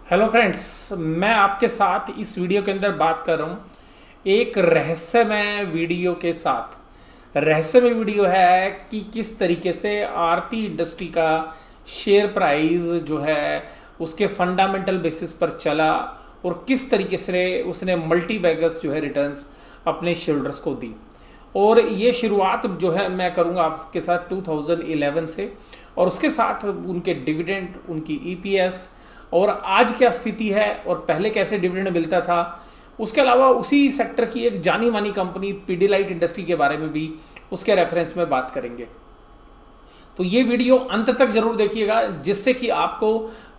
Hello friends, मैं आपके साथ इस वीडियो के अंदर बात कर रहा हूँ एक रहस्यमय वीडियो के साथ। रहस्यमय वीडियो है कि किस तरीके से आरती इंडस्ट्री का शेयर प्राइस जो है उसके फंडामेंटल बेसिस पर चला और किस तरीके से उसने मल्टी बैगर्स जो है रिटर्न्स अपने शेयरहोल्डर्स को दी। और ये शुरुआत जो है मैं करूँगा आपके साथ 2011 से, और उसके साथ उनके डिविडेंड, उनकी ईपीएस और आज क्या स्थिति है और पहले कैसे डिविडेंड मिलता था। उसके अलावा उसी सेक्टर की एक जानी मानी कंपनी पीडीलाइट इंडस्ट्री के बारे में भी उसके रेफरेंस में बात करेंगे। तो ये वीडियो अंत तक जरूर देखिएगा, जिससे कि आपको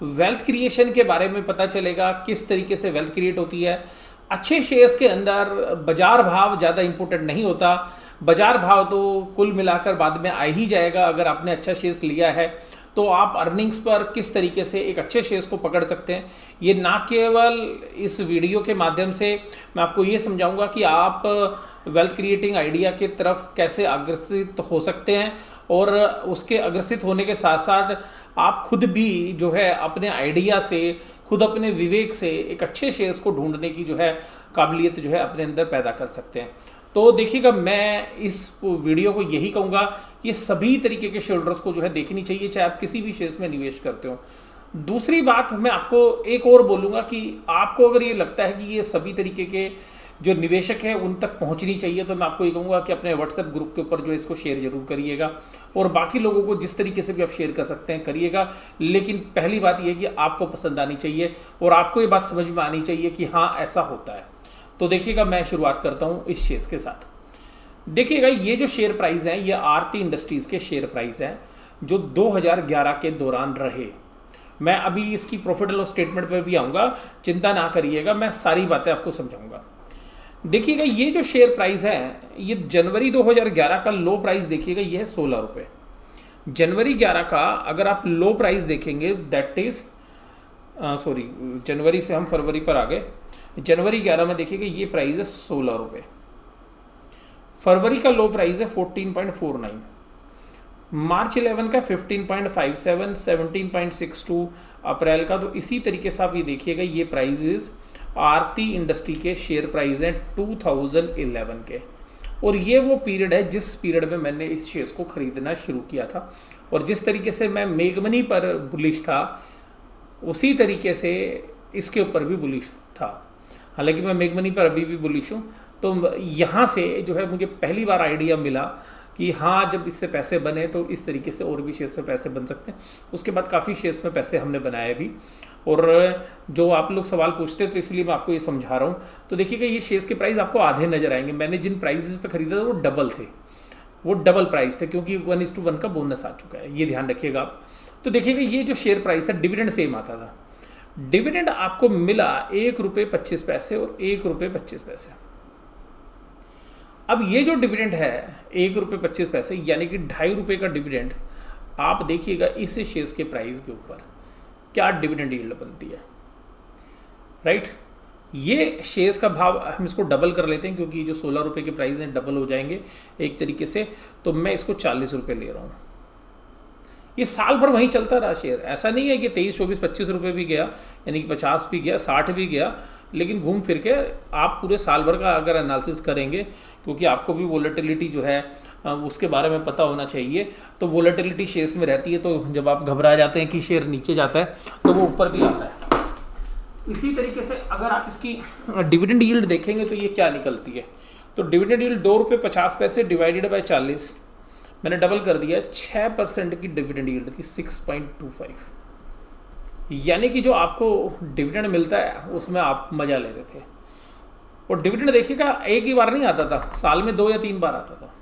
वेल्थ क्रिएशन के बारे में पता चलेगा, किस तरीके से वेल्थ क्रिएट होती है। अच्छे शेयर्स के अंदर बाजार भाव ज़्यादा इंपॉर्टेंट नहीं होता, बाजार भाव तो कुल मिलाकर बाद में आ ही जाएगा। अगर आपने अच्छा शेयर्स लिया है तो आप अर्निंग्स पर किस तरीके से एक अच्छे शेयर्स को पकड़ सकते हैं, ये ना केवल इस वीडियो के माध्यम से मैं आपको ये समझाऊंगा कि आप वेल्थ क्रिएटिंग आइडिया की तरफ कैसे अग्रसित हो सकते हैं, और उसके अग्रसित होने के साथ साथ आप खुद भी जो है अपने आइडिया से, खुद अपने विवेक से एक अच्छे शेयर्स को ढूंढने की जो है काबिलियत जो है अपने अंदर पैदा कर सकते हैं। तो देखिएगा, मैं इस वीडियो को यही कहूँगा कि ये सभी तरीके के शेयरहोल्डर्स को जो है देखनी चाहिए, चाहे आप किसी भी शेयर्स में निवेश करते हो। दूसरी बात मैं आपको एक और बोलूँगा कि आपको अगर ये लगता है कि ये सभी तरीके के जो निवेशक हैं उन तक पहुंचनी चाहिए, तो मैं आपको ये कहूँगा कि अपने व्हाट्सएप ग्रुप के ऊपर जो इसको शेयर जरूर करिएगा, और बाकी लोगों को जिस तरीके से भी आप शेयर कर सकते हैं करिएगा। लेकिन पहली बात यह कि आपको पसंद आनी चाहिए और आपको ये बात समझ में आनी चाहिए कि हाँ ऐसा होता है। तो देखिएगा, मैं शुरुआत करता हूँ इस शेयर के साथ। देखिएगा, ये जो शेयर प्राइस है ये आरती इंडस्ट्रीज के शेयर प्राइस है जो 2011 के दौरान रहे। मैं अभी इसकी प्रॉफिट एंड लॉस स्टेटमेंट पर भी आऊँगा, चिंता ना करिएगा, मैं सारी बातें आपको समझाऊंगा। देखिएगा, ये जो शेयर प्राइस है ये जनवरी 2011 का लो प्राइस देखिएगा, ये है 16 रुपये। जनवरी 11 का अगर आप लो प्राइस देखेंगे दैट इज सॉरी, जनवरी से हम फरवरी पर आ गए। जनवरी 11 में देखिएगा ये प्राइस है 16 रुपये। फरवरी का लो प्राइस है 14.49, मार्च 11 का 15.57, 17.62, अप्रैल का। तो इसी तरीके से आप ये देखिएगा, ये प्राइजेस आरती इंडस्ट्री के शेयर प्राइस हैं 2011 के, और ये वो पीरियड है जिस पीरियड में मैंने इस शेयर्स को खरीदना शुरू किया था। और जिस तरीके से मैं मेगमनी पर बुलिश था उसी तरीके से इसके ऊपर भी बुलिश था। हालांकि मैं मेगमनी पर अभी भी बुलिश हूँ। तो यहाँ से जो है मुझे पहली बार आइडिया मिला कि हाँ, जब इससे पैसे बने तो इस तरीके से और भी शेयर्स में पैसे बन सकते हैं। उसके बाद काफ़ी शेयर्स में पैसे हमने बनाए भी, और जो आप लोग सवाल पूछते हैं तो इसलिए मैं आपको ये समझा रहा हूँ। तो देखिएगा, ये शेयर्स के प्राइस आपको आधे नजर आएंगे। मैंने जिन प्राइसेस पे खरीदा था वो डबल थे, वो डबल प्राइस थे, क्योंकि 1:1 का बोनस आ चुका है, ये ध्यान रखिएगा आप। तो देखिएगा, ये जो शेयर प्राइस था डिविडेंड सेम आता था। डिविडेंड आपको मिला ₹1.25 और ₹1.25। अब ये जो डिविडेंड है ₹1.25 यानी कि ₹2.5 का डिविडेंड, आप देखिएगा इस शेयर्स के प्राइस के ऊपर क्या डिविडेंड यील्ड बनती है, राइट। ये शेयर्स का भाव हम इसको डबल कर लेते हैं, क्योंकि जो 16 रुपये के प्राइस हैं डबल हो जाएंगे एक तरीके से। तो मैं इसको 40 रुपये ले रहा हूँ। ये साल भर वहीं चलता रहा शेयर, ऐसा नहीं है कि 23, 24, 25 रुपये भी गया, यानी कि 50 भी गया, 60 भी गया, लेकिन घूम फिर के आप पूरे साल भर का अगर एनालिसिस करेंगे, क्योंकि आपको भी वोलेटिलिटी जो है उसके बारे में पता होना चाहिए। तो वोलेटिलिटी शेयर्स में रहती है, तो जब आप घबरा जाते हैं कि शेयर नीचे जाता है तो वो ऊपर भी आता है। इसी तरीके से अगर आप इसकी डिविडेंड यील्ड देखेंगे तो ये क्या निकलती है। तो डिविडेंड यील्ड ₹2.50 डिवाइडेड बाय 40, मैंने डबल कर दिया, 6% की डिविडेंड यील्ड थी, 6.25। यानी कि जो आपको डिविडेंड मिलता है उसमें आप मजा ले रहे थे। और डिविडेंड देखिएगा एक ही बार नहीं आता था, साल में 2 या 3 बार आता था।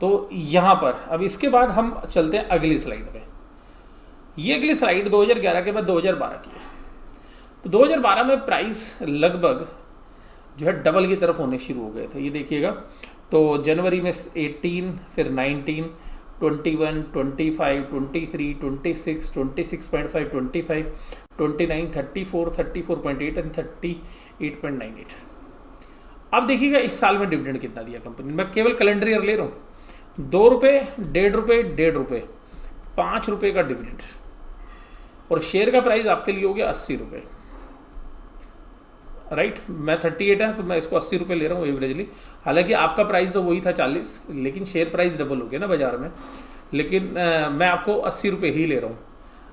तो यहाँ पर अब इसके बाद हम चलते हैं अगली स्लाइड पे। ये अगली स्लाइड 2011 के बाद 2012 की है। तो 2012 में प्राइस लगभग जो है डबल की तरफ होने शुरू हो गए थे, ये देखिएगा। तो जनवरी में 18, फिर 19, 21, 25, 23, 26, 26.5, 25, 29, 34, 34.8 एंड 38.98। अब देखिएगा इस साल में डिविडेंड कितना दिया कंपनी ने। मैं केवल कैलेंडर ईयर ले रहा हूँ। ₹2, ₹1.5, ₹1.5, ₹5 का डिविडेंड। और शेयर का प्राइस आपके लिए हो गया 80 रुपये, राइट। मैं 38 है तो मैं इसको 80 रुपये ले रहा हूँ एवरेजली। हालांकि आपका प्राइस तो वही था 40, लेकिन शेयर प्राइस डबल हो गया ना बाजार में। लेकिन मैं आपको 80 रुपये ही ले रहा हूँ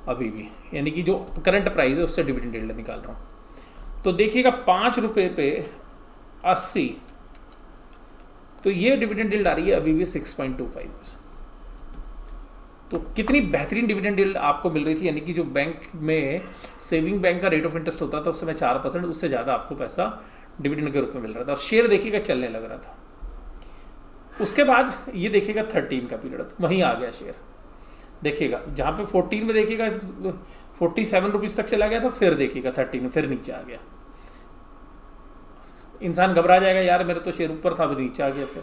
अभी भी, यानी कि जो करंट प्राइस है उससे डिविडेंड यील्ड निकाल रहा हूँ। तो देखिएगा 5 रुपये पे 80, तो ये डिविडेंड यील्ड आ रही है अभी भी 6.25। तो कितनी बेहतरीन डिविडेंड यील्ड आपको मिल रही थी, यानी कि जो बैंक में सेविंग बैंक का रेट ऑफ इंटरेस्ट होता था उस समय 4%, उससे ज़्यादा आपको पैसा डिविडेंड के रूप में मिल रहा था और शेयर देखिएगा चलने लग रहा था। उसके बाद ये देखिएगा 13 का पीरियड, वहीं आ गया शेयर। देखिएगा जहाँ पे 14 में देखिएगा 47 रुपीज़ तक चला गया था, फिर देखिएगा 13 में फिर नीचे आ गया। इंसान घबरा जाएगा, यार मेरा तो शेयर ऊपर था अभी नीचे आ गया फिर।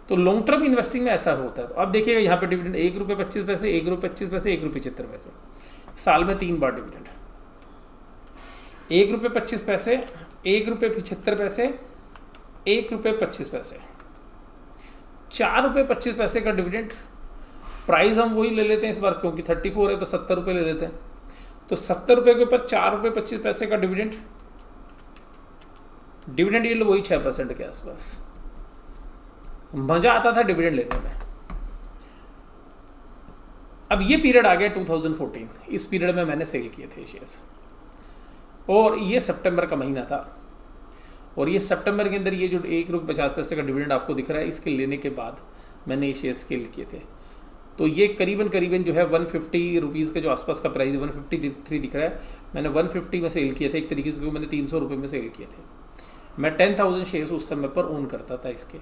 तो लॉन्ग टर्म इन्वेस्टिंग में ऐसा होता है। तो अब देखिएगा यहाँ पे डिविडेंड 1 रुपये 25 पैसे, 1 रुपये 25 पैसे, 1 रुपये 75 पैसे, साल में 3 बार डिविडेंड। 1 रुपये 25 पैसे, 1 रुपये 75 पैसे, 1 रुपये 25 पैसे, 4 रुपये 25 पैसे का डिविडेंड। प्राइस हम वही ले लेते हैं इस बार, क्योंकि 34 है तो 70 रुपये ले लेते हैं। तो 70 रुपये के ऊपर 4 रुपये 25 पैसे का डिविडेंड, डिविडेंड यील्ड वही 6% के आसपास। मजा आता था डिविडेंड लेने में। अब ये पीरियड आ गया 2014, इस पीरियड में मैंने सेल किए थे शेयर्स, और ये सितंबर का महीना था। और ये सितंबर के अंदर ये जो 1 रुपये 50 पैसे का डिविडेंड आपको दिख रहा है, इसके लेने के बाद मैंने ये शेयर सेल किए थे। तो ये करीबन जो है 150 रुपीज़ के जो आसपास का प्राइस 153 दिख रहा है, मैंने 150 में सेल किए थे एक तरीके से, क्योंकि मैंने 300 रुपये में सेल किए थे। मैं 10,000 शेयर्स उस समय पर ओन करता था इसके।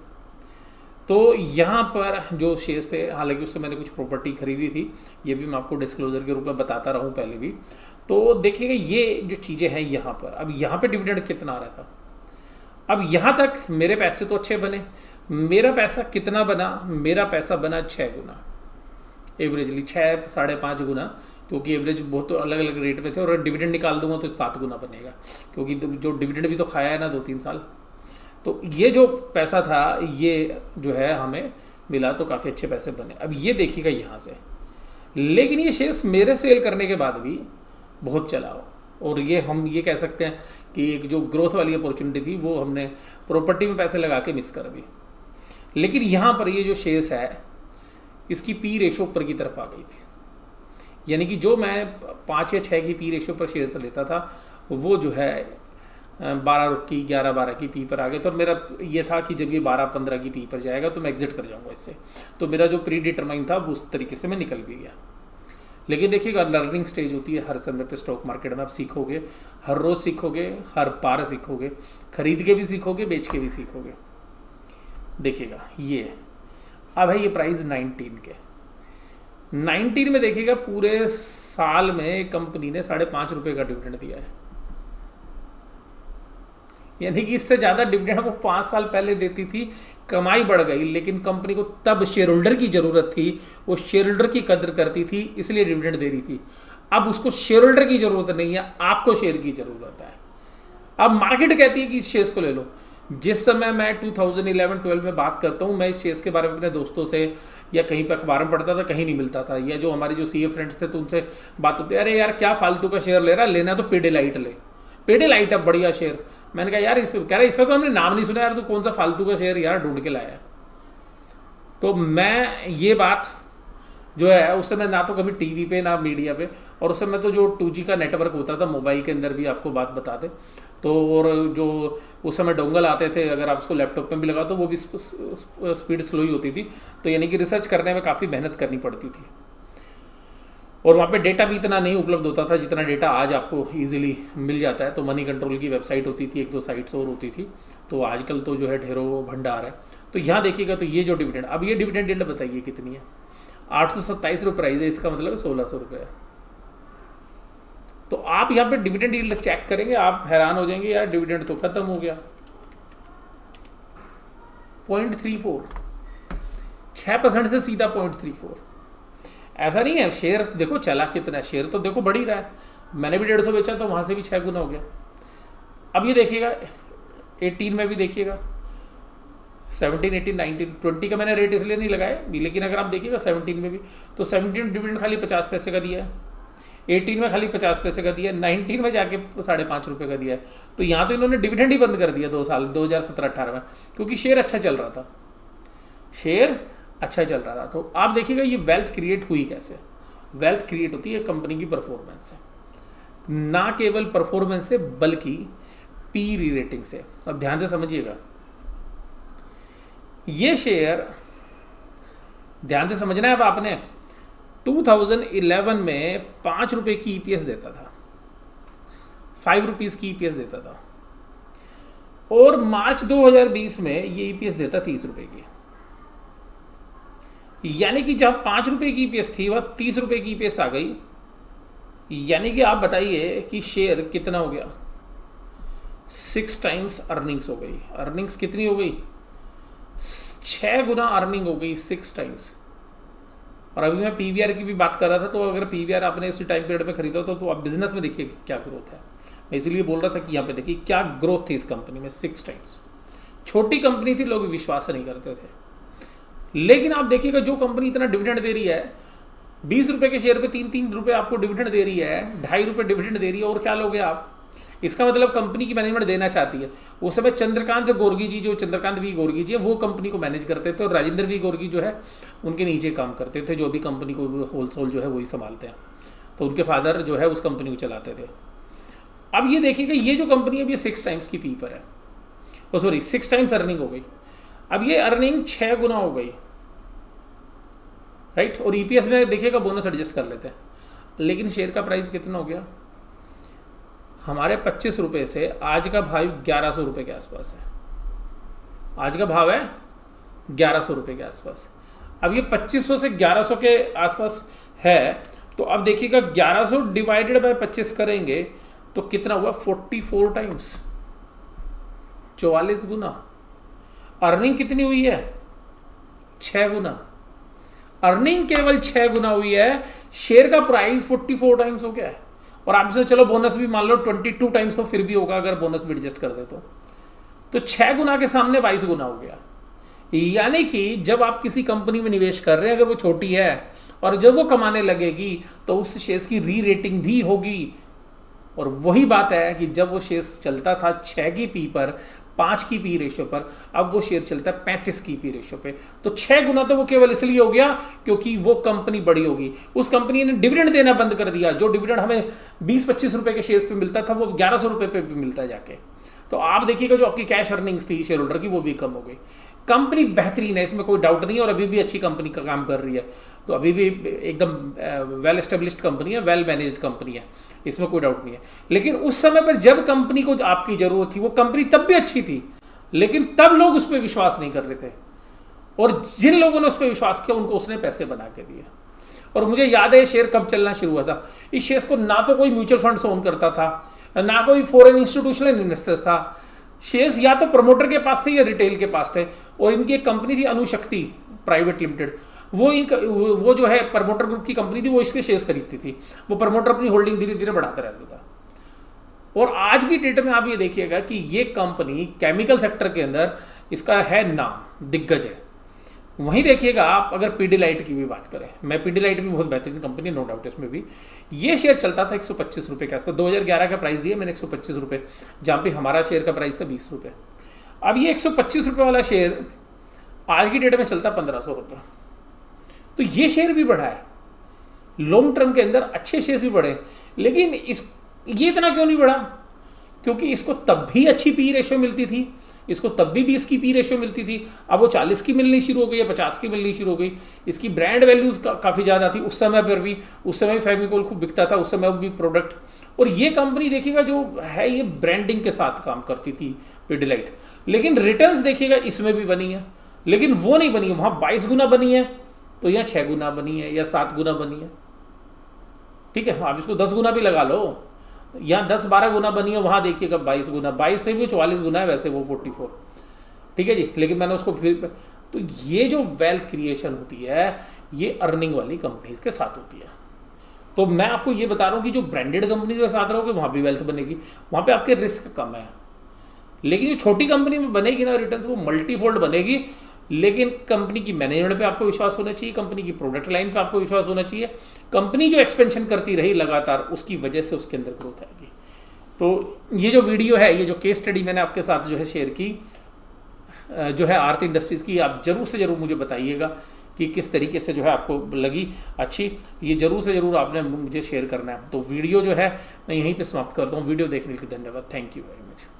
तो यहाँ पर जो शेयर्स थे, हालांकि उससे मैंने कुछ प्रॉपर्टी खरीदी थी, ये भी मैं आपको डिस्क्लोजर के रूप में बताता रहा हूँ पहले भी। तो देखिएगा ये जो चीज़ें हैं यहाँ पर, अब यहाँ पे डिविडेंड कितना आ रहा था। अब यहाँ तक मेरे पैसे तो अच्छे बने। मेरा पैसा कितना बना, मेरा पैसा बना 6 गुना एवरेजली, 6 साढ़े 5 गुना, क्योंकि एवरेज बहुत तो अलग अलग रेट में थे। और डिविडेंड निकाल दूंगा तो 7 गुना बनेगा, क्योंकि जो डिविडेंड भी तो खाया है ना 2-3 साल। तो ये जो पैसा था ये जो है हमें मिला, तो काफ़ी अच्छे पैसे बने। अब ये देखिएगा यहाँ से, लेकिन ये शेयर्स मेरे सेल करने के बाद भी बहुत चला हो, और ये हम ये कह सकते हैं कि एक जो ग्रोथ वाली अपॉर्चुनिटी थी वो हमने प्रॉपर्टी में पैसे लगा के मिस कर दी। लेकिन यहाँ पर ये जो शेयर्स है इसकी पी रेशो ऊपर की तरफ आ गई थी, यानी कि जो मैं 5 या 6 की पी रेशो पर शेयर्स लेता था वो जो है 12 की 11-12 की पी पर आ गए। तो मेरा ये था कि जब ये 12-15 की पी पर जाएगा तो मैं एग्जिट कर जाऊंगा इससे। तो मेरा जो प्री डिटरमाइन था वो उस तरीके से मैं निकल भी गया। लेकिन देखिएगा लर्निंग स्टेज होती है हर समय पे स्टॉक मार्केट में। आप सीखोगे, हर रोज़ सीखोगे, हर बार सीखोगे, खरीद के भी सीखोगे, बेच के भी सीखोगे। देखिएगा ये अब है ये प्राइस 19 के, 19 में देखिएगा पूरे साल में कंपनी ने 5.5 रुपये का डिविडेंड दिया है, यानी कि इससे ज़्यादा डिविडेंड वो 5 साल पहले देती थी। कमाई बढ़ गई, लेकिन कंपनी को तब शेयर होल्डर की ज़रूरत थी, वो शेयर होल्डर की कदर करती थी, इसलिए डिविडेंड दे रही थी। अब उसको शेयर होल्डर की ज़रूरत नहीं है, आपको शेयर की ज़रूरत है। अब मार्केट कहती है कि इस शेयर्स को ले लो। जिस समय मैं 2011-12 में बात करता हूँ, मैं इस शेयर्स के बारे में अपने दोस्तों से या कहीं पर अखबार में पढ़ता था, कहीं नहीं मिलता था, या जो हमारे जो सीए फ्रेंड्स थे तो उनसे बात होती, अरे यार क्या फालतू का शेयर ले रहा है, लेना तो पेडिलाइट ले, पेडिलाइट अब बढ़िया शेयर। मैंने कहा यार कह रहा इसका तो हमने नाम नहीं सुना यार, तो कौन सा फालतू का शेयर यार ढूंढ के लाया। तो मैं ये बात जो है उस समय ना तो कभी टीवी पे ना मीडिया पे, और उस समय तो जो 2G का नेटवर्क होता था मोबाइल के अंदर भी, आपको बात बता दे तो, और जो उस समय डोंगल आते थे, अगर आप उसको लैपटॉप पे भी लगाओ तो वो भी स्पीड स्लो ही होती थी। तो यानी कि रिसर्च करने में काफ़ी मेहनत करनी पड़ती थी, और वहाँ पे डेटा भी इतना नहीं उपलब्ध होता था जितना डेटा आज आपको इजीली मिल जाता है। तो मनी कंट्रोल की वेबसाइट होती थी, 1-2 साइट्स और होती थी, तो आजकल तो जो है ढेरों भंडार है। तो यहाँ देखिएगा तो ये जो डिविडेंड, अब ये डिविडेंड यील्ड बताइए कितनी है, 827 रुपये प्राइस है, इसका मतलब 1600 रुपये है। तो आप यहाँ पे डिविडेंड यील्ड चेक करेंगे, आप हैरान हो जाएंगे, यार डिविडेंड तो खत्म हो गया। 0.34, 6% से सीधा 0.34। ऐसा नहीं है, शेयर देखो चला कितना है, शेयर तो देखो बढ़ ही रहा है। मैंने भी 150 बेचा तो वहाँ से भी 6 गुना हो गया। अब ये देखिएगा 18 में भी देखिएगा, 17, 18, 19, 20 का मैंने रेट इसलिए नहीं लगाया, लेकिन अगर आप देखिएगा 17 में भी, तो 17 डिविडेंड खाली 50 पैसे का दिया है। 18 में खाली 50 पैसे का दिया, 19 में जाके 5.5 रुपये का दिया है। तो यहाँ तो इन्होंने डिविडेंड ही बंद कर दिया 2 साल 2017-18 में, क्योंकि शेयर अच्छा चल रहा था, शेयर अच्छा चल रहा था। तो आप देखिएगा ये वेल्थ क्रिएट हुई कैसे। वेल्थ क्रिएट होती है कंपनी की परफॉर्मेंस से, ना केवल परफॉर्मेंस से बल्कि पी री रेटिंग से। अब ध्यान से समझिएगा, ये शेयर ध्यान से समझना है। अब आपने 2011 में 5 रुपए की ईपीएस देता था, 5 रुपीज की ईपीएस देता था, और मार्च 2020 में ये ईपीएस देता 30 रुपए की। यानी कि जब 5 रुपए की ईपीएस थी वह 30 रुपए की ईपीएस आ गई। यानी कि आप बताइए कि शेयर कितना हो गया, 6 टाइम्स अर्निंग्स हो गई। अर्निंग्स कितनी हो गई, 6 गुना अर्निंग हो गई, 6 टाइम्स। और अभी मैं पीवीआर की भी बात कर रहा था, तो अगर पीवीआर आपने उसी टाइम पीरियड में खरीदा तो आप बिजनेस में देखिए क्या ग्रोथ है। मैं इसीलिए बोल रहा था कि यहाँ पे देखिए क्या ग्रोथ थी इस कंपनी में, 6 टाइम्स। छोटी कंपनी थी, लोग विश्वास नहीं करते थे, लेकिन आप देखिएगा जो कंपनी इतना डिविडेंड दे रही है, 20 रुपए के शेयर पे 3-3 रुपए आपको डिविडेंड दे रही है, 2.5 रुपए डिविडेंड दे रही है, और क्या लोगे आप। इसका मतलब कंपनी की मैनेजमेंट देना चाहती है। उस समय चंद्रकांत गोर्गी जी, जो चंद्रकांत वी गोर्गी जी है, वो कंपनी को मैनेज करते थे, और राजेंद्र वी गोर्गी जो है उनके नीचे काम करते थे, जो भी कंपनी को होलसेल जो है वही संभालते हैं। तो उनके फादर जो है उस कंपनी को चलाते थे। अब ये देखिएगा, ये जो कंपनी है ये 6 टाइम्स की पी पर है, ओ सॉरी 6 टाइम्स अर्निंग हो गई। अब ये अर्निंग 6 गुना हो गई, राइट। और ईपीएस में देखिएगा बोनस एडजस्ट कर लेते हैं, लेकिन शेयर का प्राइस कितना हो गया, हमारे 25 रुपए से आज का भाव 1100 रुपए के आसपास है। आज का भाव है 1100 रुपए के आसपास। अब ये 2500 से 1100 के आसपास है, तो अब देखिएगा 1100 डिवाइडेड बाय 25 करेंगे तो कितना हुआ, 44 टाइम्स, 44 गुना। अर्निंग कितनी हुई है, 6 गुना। अर्निंग केवल 6 गुना हुई है, शेयर का प्राइस 44 टाइम्स हो गया है। और आप इसमें चलो बोनस भी मान लो 22 टाइम्स, तो फिर भी होगा अगर बोनस भी एडजस्ट कर दे तो 6 गुना के सामने 22 गुना हो गया। यानी कि जब आप किसी कंपनी में निवेश कर रहे हैं, अगर वो छोटी है और जब वो कमाने लगेगी तो उस शेयर्स की री रेटिंग भी होगी। और वही बात है कि जब वो शेयर्स चलता था 6 की पी पर, 5 की पी रेशियो पर, अब वो शेयर चलता है 35 की पी रेशियो पे। तो 6 गुना तो वो केवल इसलिए हो गया क्योंकि वो कंपनी बड़ी होगी। उस कंपनी ने डिविडेंड देना बंद कर दिया। जो डिविडेंड हमें 20-25 रुपए के शेयर पे मिलता था, वो 1100 रुपए पे भी मिलता है जाके। तो आप देखिएगा जो आपकी कैश अर्निंग्स थी शेयर होल्डर की, वो भी कम हो गई। कंपनी बेहतरीन है, इसमें कोई डाउट नहीं है, और अभी भी अच्छी कंपनी का काम कर रही है। तो अभी भी एकदम वेल एस्टेब्लिश्ड कंपनी है, वेल मैनेज्ड कंपनी है, इसमें कोई डाउट नहीं है। लेकिन उस समय पर जब कंपनी को आपकी जरूरत थी, वो कंपनी तब भी अच्छी थी, लेकिन तब लोग उस पर विश्वास नहीं कर रहे थे, और जिन लोगों ने उस पर विश्वास किया उनको उसने पैसे बना के दिए। और मुझे याद है शेयर कब चलना शुरू हुआ था। इस शेयर को ना तो कोई म्यूचुअल फंड्स ओन करता था, ना कोई फॉरेन इंस्टीट्यूशनल इन्वेस्टर्स था। शेयर्स या तो प्रमोटर के पास थे या रिटेल के पास थे। और इनकी एक कंपनी थी अनुशक्ति प्राइवेट लिमिटेड, वो जो है प्रमोटर ग्रुप की कंपनी थी, वो इसके शेयर्स खरीदती थी। वो प्रमोटर अपनी होल्डिंग धीरे धीरे बढ़ाता रहता था। और आज की डेट में आप ये देखिएगा कि ये कंपनी केमिकल सेक्टर के अंदर इसका है नाम, दिग्गज है। वहीं देखिएगा आप अगर पीडीलाइट की भी बात करें, मैं पीडीलाइट भी बहुत बेहतरीन कंपनी, नो डाउट इसमें भी। ये शेयर चलता था 125 रुपये के आसपास। 2011 का प्राइस दिया मैंने 125 रुपये, जहाँ पे हमारा शेयर का प्राइस था 20 रुपये। अब ये 125 रुपये वाला शेयर आज की डेट में चलता 1500 रुपये। तो ये शेयर भी बढ़ा है, लॉन्ग टर्म के अंदर अच्छे शेयर्स भी बढ़े। लेकिन ये इतना क्यों नहीं बढ़ा, क्योंकि इसको तब भी अच्छी पी रेशियो मिलती थी, इसको तब भी 20 की पी रेशियो मिलती थी। अब वो 40 की मिलनी शुरू हो गई है, 50 की मिलनी शुरू हो गई। इसकी ब्रांड वैल्यूज काफ़ी ज़्यादा थी उस समय पर भी। उस समय भी फेविकोल खूब बिकता था, उस समय भी प्रोडक्ट। और ये कंपनी देखिएगा जो है ये ब्रांडिंग के साथ काम करती थी पीडीलाइट। लेकिन रिटर्न्स देखिएगा इसमें भी बनी है, लेकिन वो नहीं बनी है। वहाँ 22 गुना बनी है, तो यहाँ 6 गुना बनी है या 7 गुना बनी है। ठीक है, आप इसको 10 गुना भी लगा लो। यहाँ 10-12 गुना बनी है, वहाँ देखिएगा 22 गुना, 22 से भी 44 गुना है, वैसे वो 44। ठीक है जी, लेकिन मैंने उसको फिर, तो ये जो वेल्थ क्रिएशन होती है ये अर्निंग वाली कंपनीज के साथ होती है। तो मैं आपको ये बता रहा हूँ कि जो ब्रांडेड कंपनी के साथ रहोगे वहाँ भी वेल्थ बनेगी, वहाँ पे आपके रिस्क कम है। लेकिन जो छोटी कंपनी में बनेगी ना रिटर्न्स, वो मल्टीफोल्ड बनेगी, लेकिन कंपनी की मैनेजमेंट पे आपको विश्वास होना चाहिए, कंपनी की प्रोडक्ट लाइन पे आपको विश्वास होना चाहिए। कंपनी जो एक्सपेंशन करती रही लगातार, उसकी वजह से उसके अंदर ग्रोथ आएगी। तो ये जो वीडियो है, ये जो केस स्टडी मैंने आपके साथ जो है शेयर की, जो है आरती इंडस्ट्रीज़ की, आप ज़रूर से ज़रूर मुझे बताइएगा कि किस तरीके से जो है आपको लगी अच्छी। ये ज़रूर से ज़रूर आपने मुझे शेयर करना है। तो वीडियो जो है मैं यहीं पे समाप्त करता हूँ। वीडियो देखने के लिए धन्यवाद। Thank you very much.